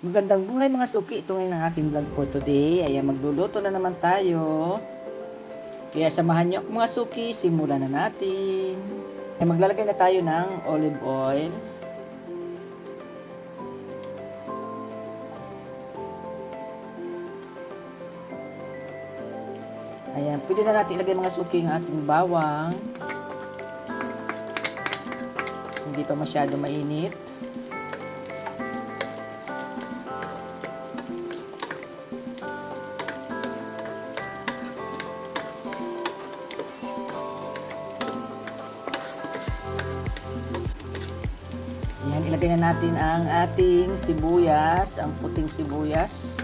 Magandang buhay mga suki, ito ngayon ang aking vlog for today. Ayan, magluluto na naman tayo. Kaya samahan niyo ako mga suki, simulan na natin. Ayan, maglalagay na tayo ng olive oil. Ayan, pwede na natin ilagay mga suki yung ating bawang. Hindi pa masyado mainit. Ayan, ilagay na natin ang ating sibuyas, ang puting sibuyas.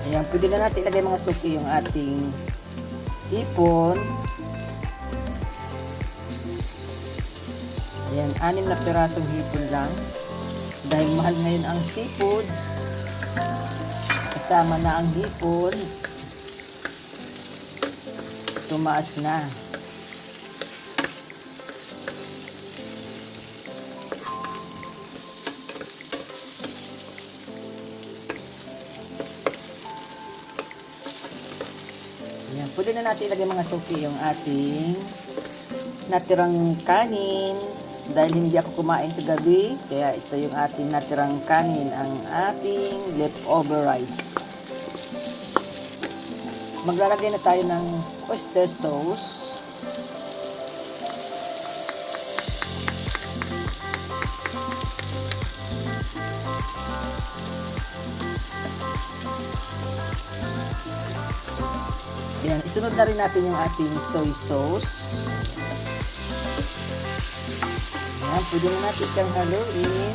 Ayan, pwede na natin ilagay mga suki yung ating hipon. Ayan, 6 na pirasong hipon lang. Dahil mahal ngayon ang seafoods, kasama na ang hipon, tumaas na. Ayan, pwede na natin ilagay mga suki yung ating natirang kanin. Dahil hindi ako kumain kagabi, kaya ito yung ating natirang kanin, ang ating leftover rice. Maglalagay na tayo ng oyster sauce. Ayan, isunod na rin natin yung ating soy sauce. Ayan, pwede na natin siyang haluin.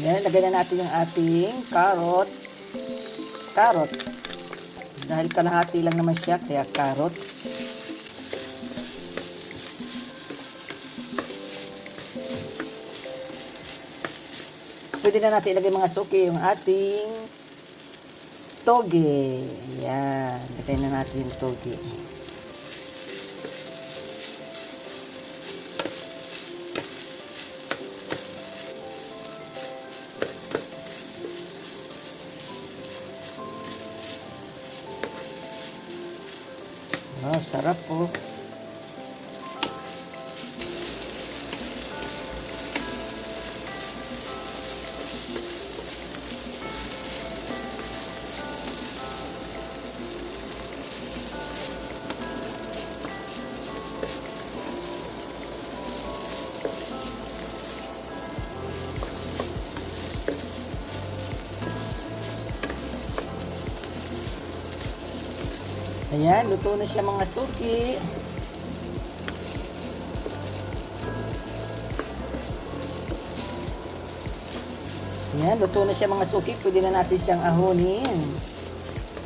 Ayan, lagay na natin yung ating carrot. Dahil kalahati lang naman siya, kaya carrot. Pwede na natin ilagay mga suki yung ating toge. Ayan, lagay na natin yung toge. Oh, sarap po. Ayan, luto na siya mga suki. Ayan, luto na siya mga suki. Pwede na natin siyang ahunin.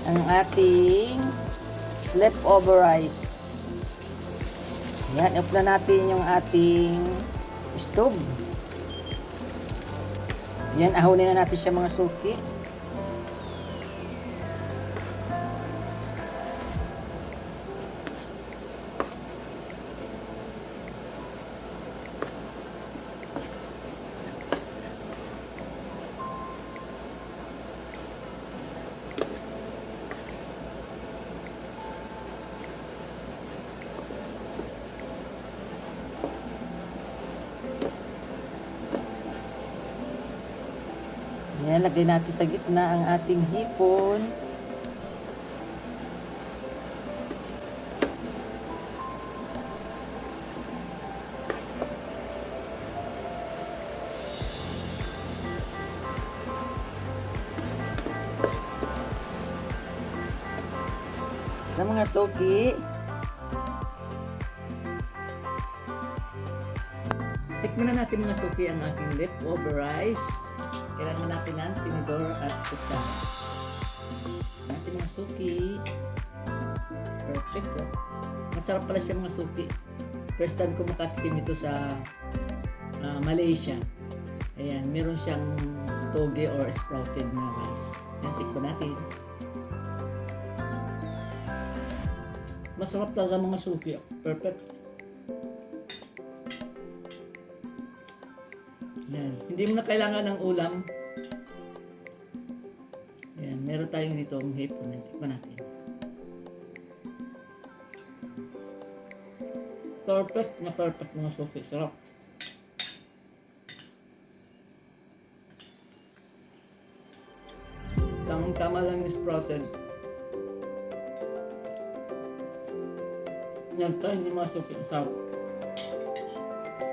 Ang ating leftover rice. Ayan, off na natin yung ating stove. Ayan, ahunin na natin siya mga suki. Ayan, lagay natin sa gitna ang ating hipon. Sa mga suki, Tikman na natin mga suki ang aking leftover rice. Kailangan natin ng tinidor at kutsara. Natin mga suki. Perfect po. Masarap pala siya mga suki. First time ko makatikim ito sa Malaysia. Ayan, meron siyang toge or sprouted na rice. Yan, tikman natin. Masarap talaga mga suki. Perfect. Yan. Hindi mo na kailangan ng ulam. Yan, meron tayong dito ang hipon. Tikman natin. Perfect na perfect mga suki. Sarap. Tamang-tama lang yung sprouted. Yan, try nyo mga suki. Sarap.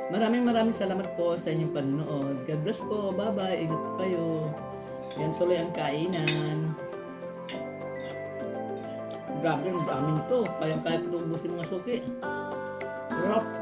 Maraming salamat po sa inyong panonood. God bless po. Bye-bye. Ingat po kayo. Yan tuloy ang kainan. Grabe, ang dami nito. Kaya ko ito ubusin mga suki. Sarap.